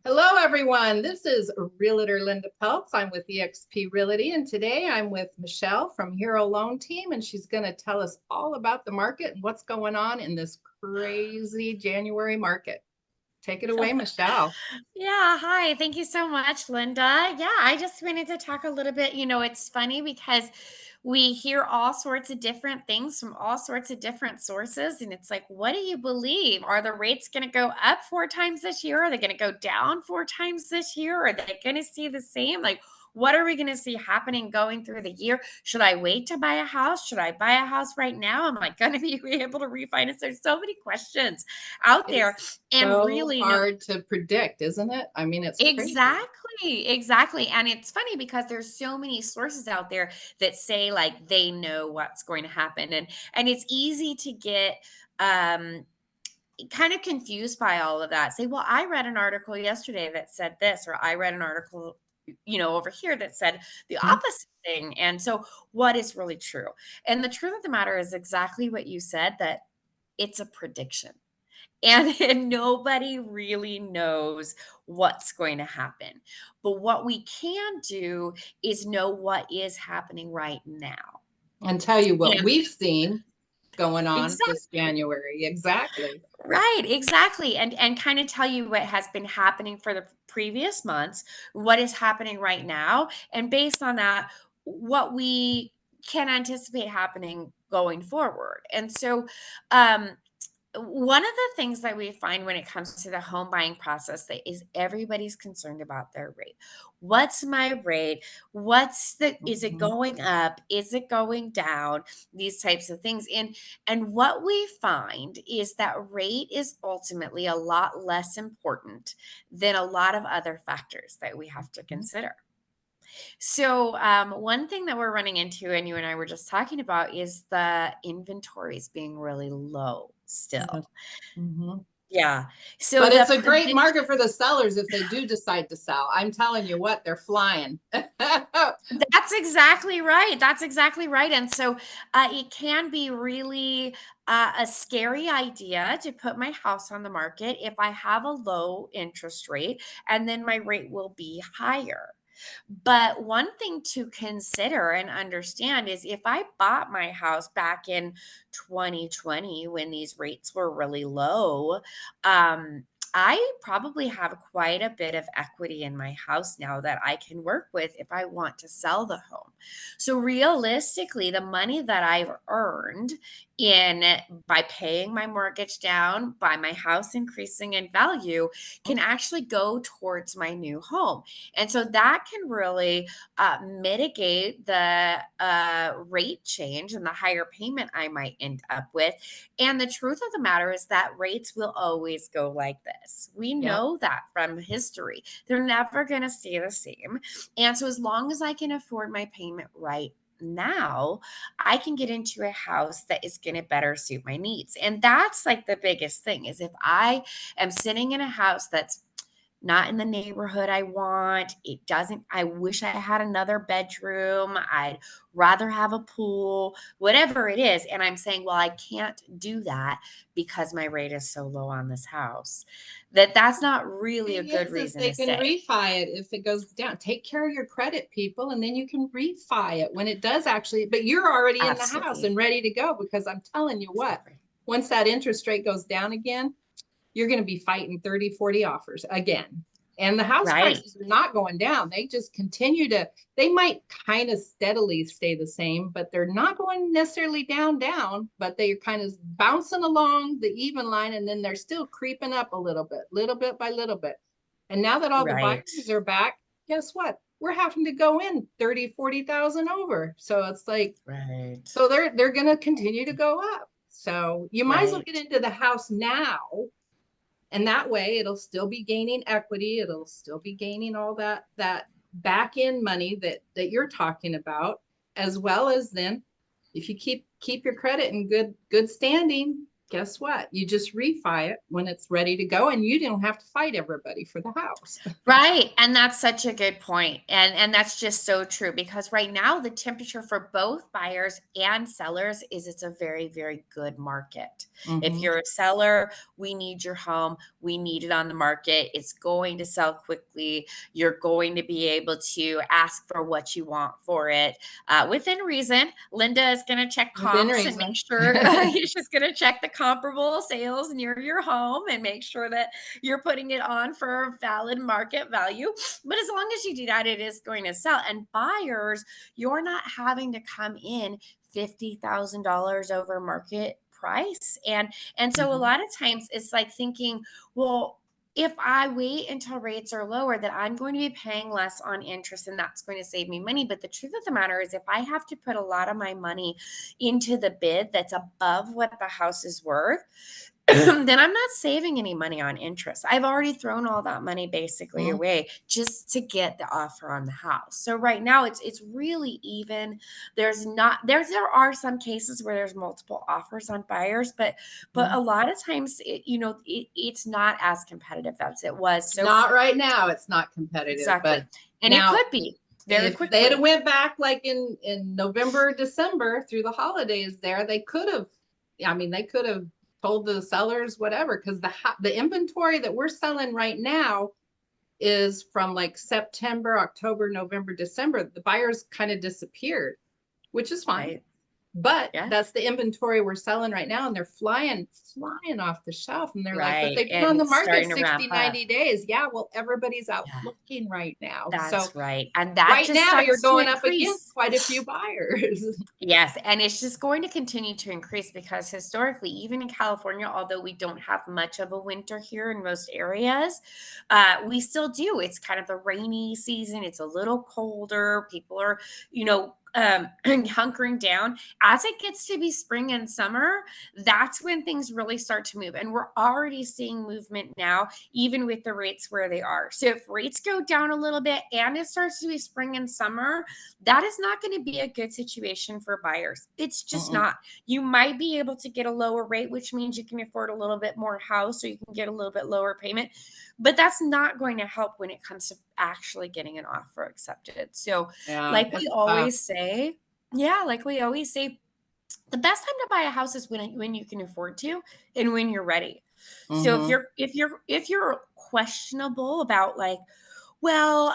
Hello, everyone. This is Realtor Linda Peltz. I'm with eXp Realty, and today I'm with Michelle from Hero Loan Team, and she's going to tell us all about the market and what's going on in this crazy January market. Take it away, Michelle. Yeah, hi. Thank you so much, Linda. Yeah, I just wanted to talk a little bit. It's funny because we hear all sorts of different things from all sorts of different sources. And it's like, what do you believe? Are the rates going to go up 4 times this year? Are they going to go down 4 times this year? Are they going to stay the same? Like, what are we going to see happening going through the year? Should I wait to buy a house? Should I buy a house right now? Am I going to be able to refinance? There's so many questions out there. It's And so really, no, hard to predict, isn't it? I mean, it's crazy. exactly. And it's funny because there's so many sources out there that say like they know what's going to happen. And it's easy to get um kind of confused by all of that. Say, well, I read an article yesterday that said this, or I read an article, over here that said the Mhm. opposite thing. And so what is really true? And the truth of the matter is exactly what you said, that it's a prediction. And nobody really knows what's going to happen. But what we can do is know what is happening right now. And tell you what And we've seen going on exactly this January. Exactly. right, exactly. And kind of tell you what has been happening for the previous months, what is happening right now, and based on that, what we can anticipate happening going forward. And so um one of the things that we find when it comes to the home buying process that is everybody's concerned about their rate. What's my rate? Is it Mhm. going up? Is it going down? These types of things. And what we find is that rate is ultimately a lot less important than a lot of other factors that we have to consider. So, one thing that we're running into, and you and I were just talking about, is the inventories being really low Yes. still. Mhm. Yeah. So But the it's a great prediction, market for the sellers if they do decide to sell. I'm telling you what, they're flying. that's exactly right. That's exactly right. And so it can be really a scary idea to put my house on the market if I have a low interest rate and then my rate will be higher. But one thing to consider and understand is if I bought my house back in 2020 when these rates were really low, um, I probably have quite a bit of equity in my house now that I can work with if I want to sell the home. So realistically, the money that I've earned in by paying my mortgage down, by my house increasing in value, can actually go towards my new home. And so that can really mitigate the rate change and the higher payment I might end up with. And the truth of the matter is that rates will always go like this. We Yep. know that from history. They're never going to stay the same. And so as long as I can afford my payment right now, I can get into a house that is going to better suit my needs. And that's like the biggest thing is if I am sitting in a house that's not in the neighborhood I want. It doesn't, I wish I had another bedroom. I'd rather have a pool, whatever it is. And I'm saying, well, I can't do that because my rate is so low on this house. That's not really a Thing good is reason they to can stay. refi it if it goes down. Take care of your credit, people, and then you can refi it when it does actually. But you're already in the house Absolutely. and ready to go because I'm telling you what, Absolutely. once that interest rate goes down again, you're going to be fighting 30, 40 offers again. And the house Right. prices are not going down. They just continue to, they might kind of steadily stay the same, but they're not going necessarily down, but they're kind of bouncing along the even line. And then they're still creeping up a little bit by little bit. And now that all the Right. buyers are back, guess what? We're having to go in 30, 40,000 over. So it's like, Right. so they're going to continue to go up. So you might as well get Right. into the house now, and that way it'll still be gaining equity. It'll still be gaining all that back end money that you're talking about, as well as then if you keep your credit in good standing, guess what? You just refi it when it's ready to go, and you don't have to fight everybody for the house. Right, and that's such a good point, and that's just so true because right now the temperature for both buyers and sellers is it's a very, very good market. If Mm-hmm. you're a seller, we need your home, we need it on the market, it's going to sell quickly, you're going to be able to ask for what you want for it, within reason. Linda is gonna check Within comps and make reason. sure she's gonna check the comparable sales near your home and make sure that you're putting it on for valid market value. But as long as you do that, it is going to sell. And buyers, you're not having to come in $50,000 over market price. And so a Mm-hmm. lot of times it's like thinking, well, if I wait until rates are lower, that I'm going to be paying less on interest and that's going to save me money. But the truth of the matter is, if I have to put a lot of my money into the bid that's above what the house is worth, then I'm not saving any money on interest. I've already thrown all that money basically Mm-hmm. away just to get the offer on the house. So right now it's really even. There's not there are some cases where there's multiple offers on buyers, but a lot of times it's not as competitive as it was. So Not right now. It's not competitive, but exactly. And it now could be very if they had quickly. went back like in November, December through the holidays there, they could have, I mean, they could have told the sellers whatever, because the inventory that we're selling right now is from like September, October, November, December. The buyers kind of disappeared, which is fine. Right. But Yeah. that's the inventory we're selling right now, and they're flying off the shelf. And they're like, but Right. they've been on And the it's market starting to ramp 60, up. 90 days. Yeah, well, everybody's out Yeah. looking right now. So That's right. And that right just now you're starts to going up against increase. quite a few buyers. Yes, and it's just going to continue to increase because historically, even in California, although we don't have much of a winter here in most areas, we still do. It's kind of the rainy season. It's a little colder. People are, hunkering down. As it gets to be spring and summer, that's when things really start to move. And we're already seeing movement now, even with the rates where they are. So if rates go down a little bit and it starts to be spring and summer, that is not going to be a good situation for buyers. It's just Mm-mm. not. You might be able to get a lower rate, which means you can afford a little bit more house, so you can get a little bit lower payment, but that's not going to help when it comes to actually getting an offer accepted. So, Yeah, like we it's tough. always say, yeah, like we always say, the best time to buy a house is when you can afford to and when you're ready. So if Mm-hmm. you're questionable about like, well,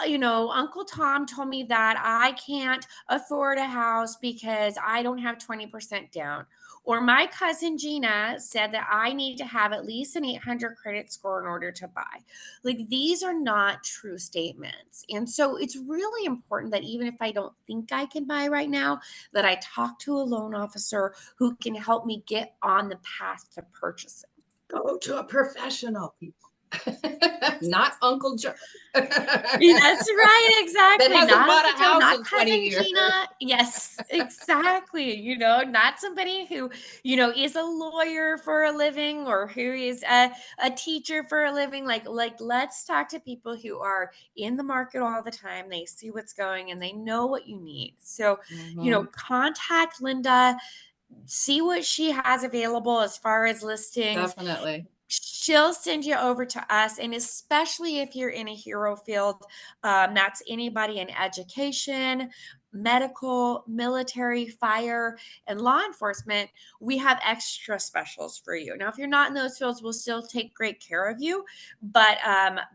Uncle Tom told me that I can't afford a house because I don't have 20% down. Or my cousin Gina said that I need to have at least an 800 credit score in order to buy. Like, these are not true statements. And so it's really important that even if I don't think I can buy right now, that I talk to a loan officer who can help me get on the path to purchasing. Go to a professional, people. Not Uncle Joe. Yeah, that's right, That exactly. hasn't Not bought Uncle a Joe, house not in 20 cousin years. Gina. Yes, exactly. Not somebody who, is a lawyer for a living or who is a teacher for a living. Like let's talk to people who are in the market all the time. They see what's going and they know what you need. So, Mm-hmm. contact Linda, see what she has available as far as listings. Definitely. She'll send you over to us. And especially if you're in a hero field, that's anybody in education, medical, military, fire, and law enforcement, we have extra specials for you. Now, if you're not in those fields, we'll still take great care of you. But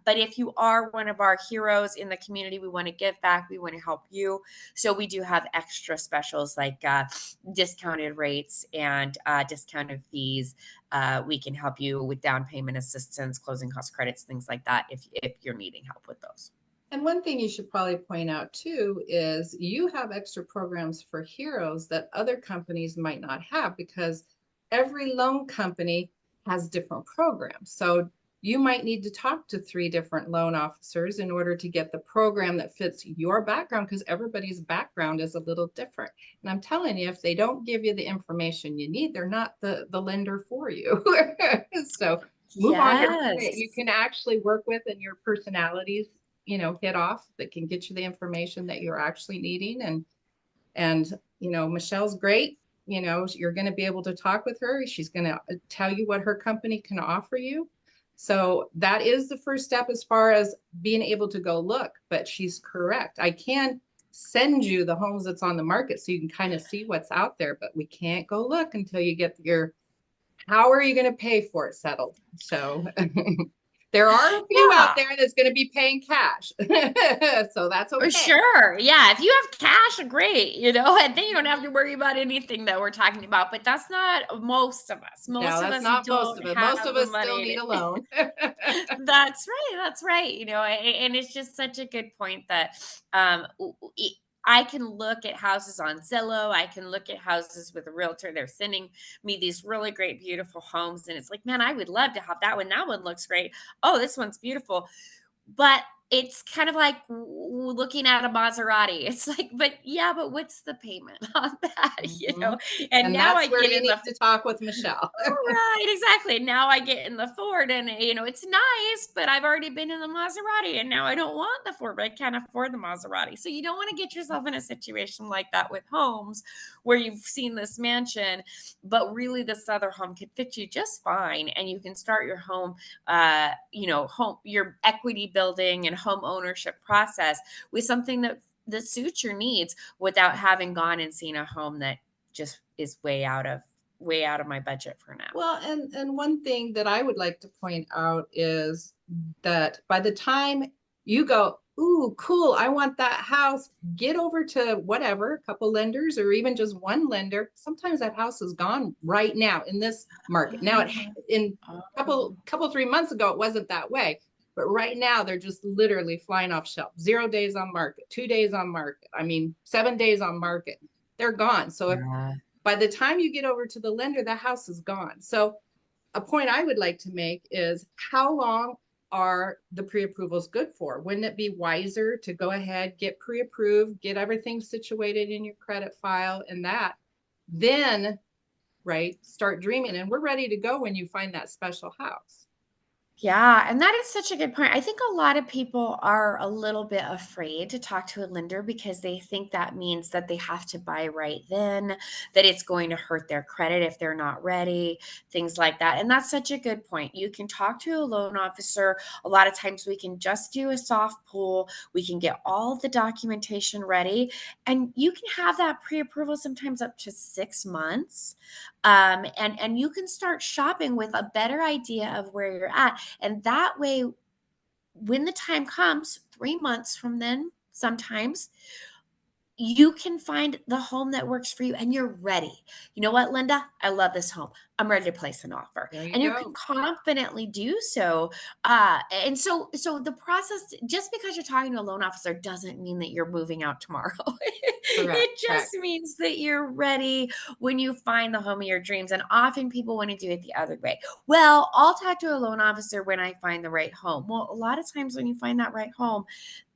if you are one of our heroes in the community, we want to give back, we want to help you. So we do have extra specials like discounted rates and discounted fees. We can help you with down payment assistance, closing cost credits, things like that if you're needing help with those. And one thing you should probably point out too is you have extra programs for heroes that other companies might not have, because every loan company has different programs. So you might need to talk to 3 different loan officers in order to get the program that fits your background, because everybody's background is a little different. And I'm telling you, if they don't give you the information you need, they're not the lender for you. So move on to people that you Yes. can actually work with and your personalities, hit off, that can get you the information that you're actually needing. And Michelle's great. you know, you're going to be able to talk with her. She's going to tell you what her company can offer you. So that is the first step as far as being able to go look, but she's correct. I can send you the homes that's on the market so you can kind of see what's out there, but we can't go look until you get your, how are you going to pay for it settled? So there are a few out Yeah. there that's going to be paying cash. So that's okay. Sure. Yeah. If you have cash, great, and then you don't have to worry about anything that we're talking about. But that's not most of us. No, Most of that's us not most don't of it. Most have of the us still money need to. a loan. That's right. That's right. And it's just such a good point that I can look at houses on Zillow. I can look at houses with a realtor. They're sending me these really great, beautiful homes. And it's like, man, I would love to have that one. That one looks great. Oh, this one's beautiful. But it's kind of like looking at a Maserati. It's like, but what's the payment on that? Mhm. And And now I that's where get you in the need to talk with Michelle. Right, exactly. Now I get in the Ford and it's nice, but I've already been in the Maserati and now I don't want the Ford, but I can't afford the Maserati. So you don't want to get yourself in a situation like that with homes where you've seen this mansion, but really this other home could fit you just fine and you can start your home your equity building and home ownership process with something that suits your needs without having gone and seen a home that just is way out of my budget for now. Well, and one thing that I would like to point out is that by the time you go, ooh, cool, I want that house, get over to whatever, a couple lenders or even just one lender. Sometimes that house is gone right now in this market. Now in Oh. couple 3 months ago, it wasn't that way. But right now they're just literally flying off shelf. 0 days on market, 2 days on market. I mean, 7 days on market. They're gone. So if Yeah. by the time you get over to the lender, the house is gone. So a point I would like to make is how long are the pre-approvals good for? Wouldn't it be wiser to go ahead, get pre-approved, get everything situated in your credit file and that, then, right, start dreaming. And we're ready to go when you find that special house. Yeah, and that is such a good point. I think a lot of people are a little bit afraid to talk to a lender because they think that means that they have to buy right then, that it's going to hurt their credit if they're not ready, things like that. And that's such a good point. You can talk to a loan officer. A lot of times we can just do a soft pull. We can get all the documentation ready, and you can have that pre-approval sometimes up to 6 months. And you can start shopping with a better idea of where you're at. And that way, when the time comes, 3 months from then, sometimes you can find the home that works for you and you're ready. You know what, Linda? I love this home. I'm ready to place an offer. There you And you can go. confidently do so. And so the process, just because you're talking to a loan officer doesn't mean that you're moving out tomorrow. Correct, It just correct. means that you're ready when you find the home of your dreams. And often people want to do it the other way. Well, I'll talk to a loan officer when I find the right home. Well, a lot of times when you find that right home,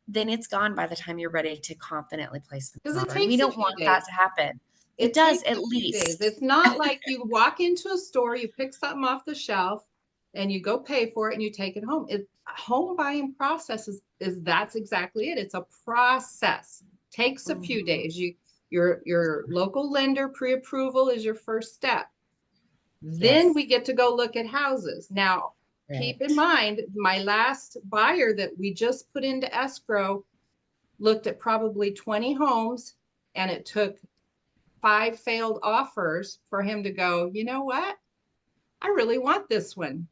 then it's gone by the time you're ready to confidently place Because an it offer. And we takes a don't few want that days. to happen. It It does, takes at a few days. least. It's not like you walk into a store, you pick something off the shelf and you go pay for it and you take it home. Home buying process is that's exactly it. It's a process. Takes a few Mhm. days. Your local lender pre-approval is your first step. Then Yes. we get to go look at houses. Now, keep in Right. mind, my last buyer that we just put into escrow looked at probably 20 homes and it took 5 failed offers for him to go, you know what? I really want this one.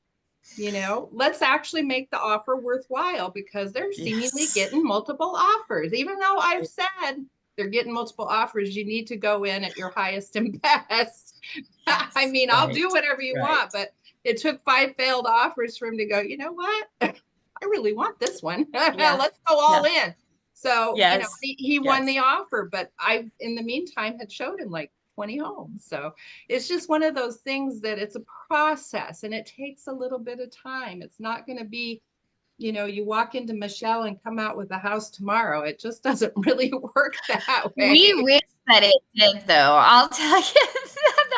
Let's actually make the offer worthwhile because they're seemingly Yes. getting multiple offers. Even though I've said they're getting multiple offers, you need to go in at your highest and best. I Yes. mean, I'll Right. do whatever you Right. want, but it took 5 failed offers for him to go, you know what? I really want this one. Yeah. Let's go Yeah. all in. So, Yes. he won Yes. the offer, but I, in the meantime, had showed him like 20 homes. So it's just one of those things that it's a process and it takes a little bit of time. It's not going to be, you walk into Michelle and come out with a house tomorrow. It just doesn't really work that We way. wish that it did, though. I'll tell you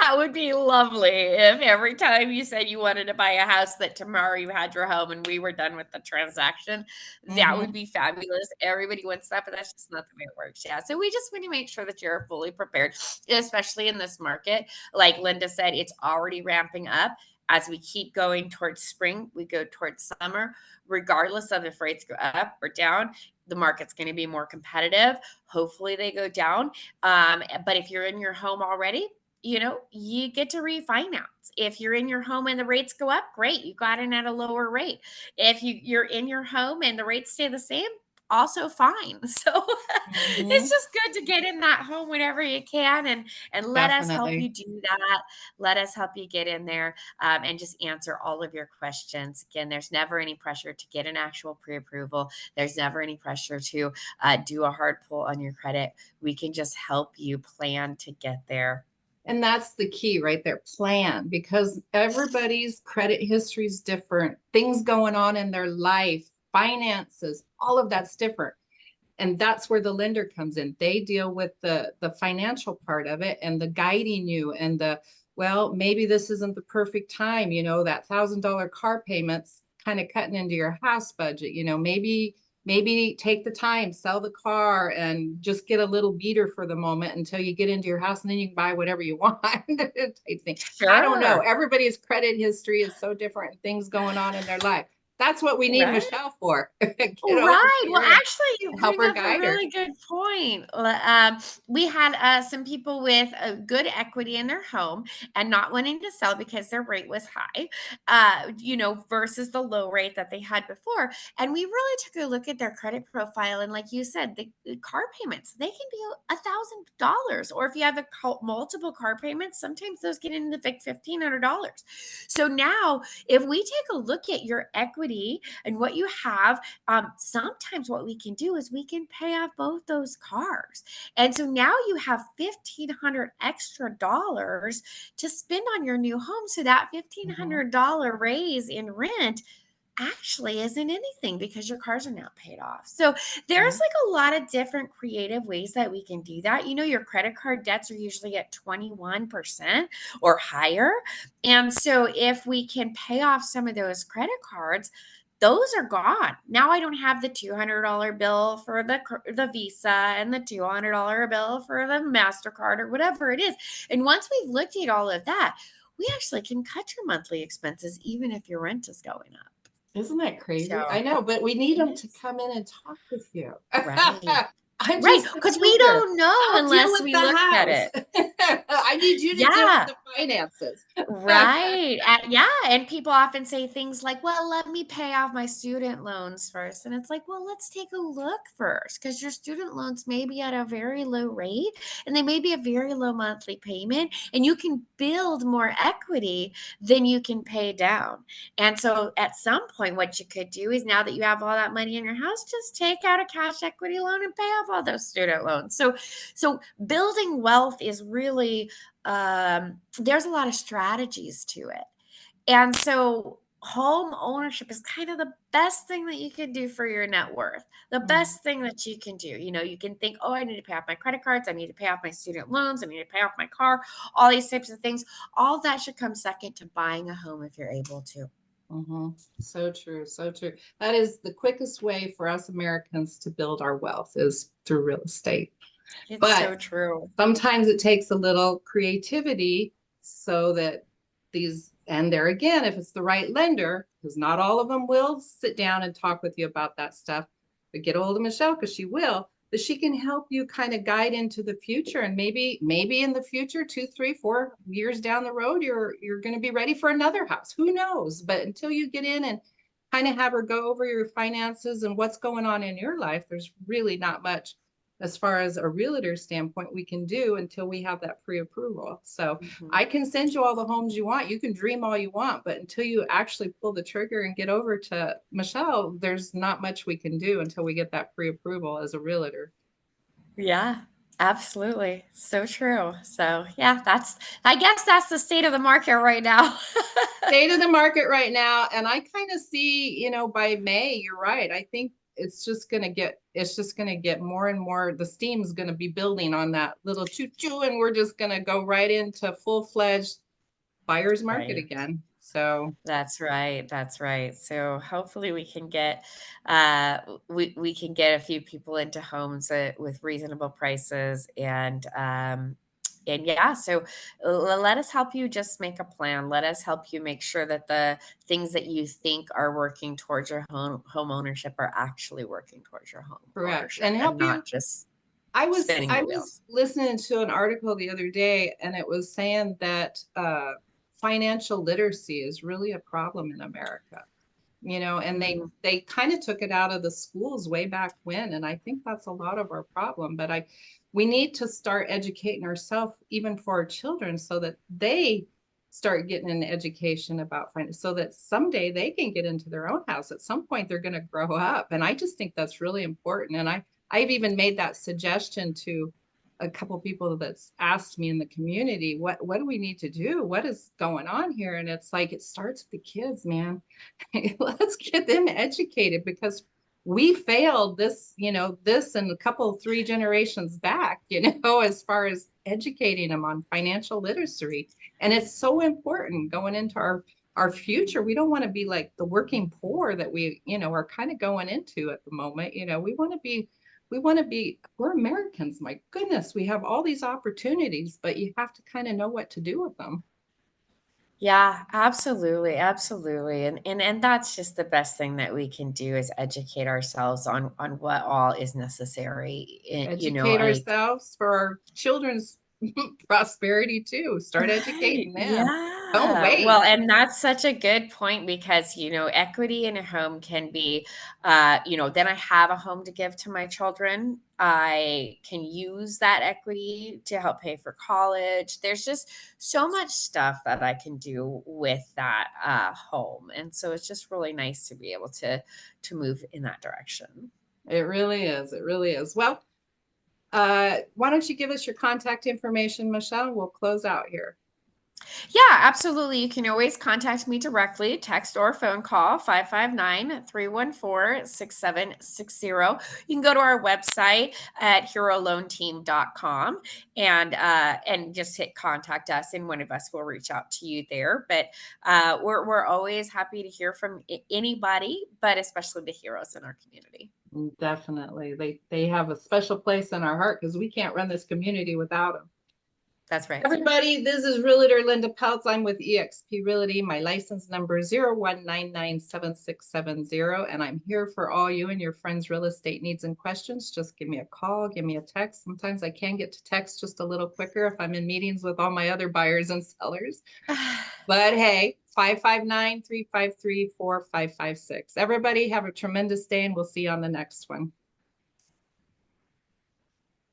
That would be lovely if every time you said you wanted to buy a house that tomorrow you had your home and we were done with the transaction. That would Mhm. be fabulous. Everybody wants that, but that's just not the way it works. Yeah. So we just want to make sure that you're fully prepared, especially in this market. Like Linda said, it's already ramping up. As we keep going towards spring, we go towards summer, regardless of if rates go up or down, the market's going to be more competitive. Hopefully they go down. But if you're in your home already, you get to refinance. If you're in your home and the rates go up, great, you got in at a lower rate. If you're in your home and the rates stay the same, also fine. So it's Mhm. just good to get in that home whenever you can, and let us help you Definitely. do that. Let us help you get in there, and just answer all of your questions. Again, there's never any pressure to get an actual pre-approval. There's never any pressure to do a hard pull on your credit. We can just help you plan to get there. And that's the key right there, plan, because everybody's credit history is different. Things going on in their life, finances, all of that's different. And that's where the lender comes in. They deal with the financial part of it and the guiding you and well, maybe this isn't the perfect time, that $1,000 car payment's kind of cutting into your house budget, maybe take the time, sell the car and just get a little beater for the moment until you get into your house and then you can buy whatever you want type thing. I don't know. Sure. Everybody's credit history is so different and things going on in their life. That's what we need Right. Michelle for. Get over Right. Well, here and actually, you help bring her up a guide her. really good point. We had some people with a good equity in their home and not wanting to sell because their rate was high, versus the low rate that they had before. And we really took a look at their credit profile. And like you said, the car payments, they can be $1,000. Or if you have multiple car payments, sometimes those get into like $1,500. So now, if we take a look at your equity and what you have, sometimes what we can do is we can pay off both those cars. And so now you have 1,500 extra dollars to spend on your new home. So that Mhm, $1,500 raise in rent actually isn't anything because your cars are now paid off. So there's right. like a lot of different creative ways that we can do that. Your credit card debts are usually at 21% or higher. And so if we can pay off some of those credit cards, those are gone. Now I don't have the $200 bill for the Visa and the $200 bill for the MasterCard or whatever it is. And once we've looked at all of that, we actually can cut your monthly expenses even if your rent is going up. Isn't that So crazy? I know, but we need it them to is. come in and talk with you. Right. I'm Right. just the Because we builder. don't know I'll deal unless with we the look at house. it. I need you to deal with Yeah. the finances. Right. Yeah. And people often say things like, well, let me pay off my student loans first. And it's like, well, let's take a look first because your student loans may be at a very low rate and they may be a very low monthly payment. And you can build more equity than you can pay down. And so at some point, what you could do is now that you have all that money in your house, just take out a cash equity loan and pay off all those student loans. So building wealth is really there's a lot of strategies to it. And so home ownership is kind of the best thing that you can do for your net worth. The Mhm, best thing that you can do. You can think, oh, I need to pay off my credit cards. I need to pay off my student loans. I need to pay off my car, all these types of things. All that should come second to buying a home if you're able to. mhm. So true, so true. That is the quickest way for us Americans to build our wealth is through real estate. It's so But true. sometimes it takes a little creativity so that and there again, if it's the right lender, because not all of them will sit down and talk with you about that stuff, but get a hold of Michelle because she will, but she can help you kind of guide into the future. And maybe in the future, 2, 3, 4 years down the road, you're going to be ready for another house. Who knows? But until you get in and kind of have her go over your finances and what's going on in your life, there's really not much as far as a realtor standpoint we can do until we have that pre-approval. So Mhm. I can send you all the homes you want. You can dream all you want, but until you actually pull the trigger and get over to Michelle, there's not much we can do until we get that pre-approval as a realtor. Yeah, absolutely. So true. So, yeah, I guess that's the state of the market right now. State of the market right now. And I kind of see, by May, you're right. I think it's just going to get more and more, the steam's going to be building on that little choo choo, and we're just going to go right into full-fledged buyer's market Right. again. So That's right. That's right. So hopefully we can get a few people into homes with reasonable prices and yeah, so let us help you just make a plan. Let us help you make sure that the things that you think are working towards your home ownership are actually working towards your home correct. ownership And and help you. not just I was spinning I the was wheels. listening to an article the other day, and it was saying that financial literacy is really a problem in America. And they Mm, they kind of took it out of the schools way back when, and I think that's a lot of our problem. But we need to start educating ourselves even for our children, so that they start getting an education about finance, so that someday they can get into their own house. At some point they're going to grow up, and I just think that's really important. And I've even made that suggestion to a couple people that's asked me in the community, what do we need to do, what is going on here? And it's like, it starts with the kids, man. Let's get them educated, because we failed this and a couple, three generations back, as far as educating them on financial literacy. And it's so important going into our future. We don't want to be like the working poor that are kind of going into at the moment. We're Americans. My goodness, we have all these opportunities, but you have to kind of know what to do with them. yeah, absolutely, absolutely, and that's just the best thing that we can do is educate ourselves on what all is necessary, Educate like ourselves for our children's prosperity too. Start right, educating them. Don't yeah. Well, wait. and that's such a good point because, equity in a home can be, then I have a home to give to my children. I can use that equity to help pay for college. There's just so much stuff that I can do with that home. And so it's just really nice to be able to move in that direction. It really is. It really is. Well, why don't you give us your contact information, Michelle? We'll close out here. Yeah, absolutely. You can always contact me directly, text or phone call 559-314-6760. You can go to our website at heroloanteam.com and just hit contact us and one of us will reach out to you there. But we're always happy to hear from anybody, but especially the heroes in our community. Definitely. They have a special place in our heart, because we can't run this community without them. That's right. Everybody, this is Realtor Linda Peltz. I'm with eXp Realty. My license number is 01997670, and I'm here for all you and your friends' real estate needs and questions. Just give me a call, give me a text. Sometimes I can get to text just a little quicker if I'm in meetings with all my other buyers and sellers. But hey, 559-353-4556. Everybody have a tremendous day, and we'll see you on the next one.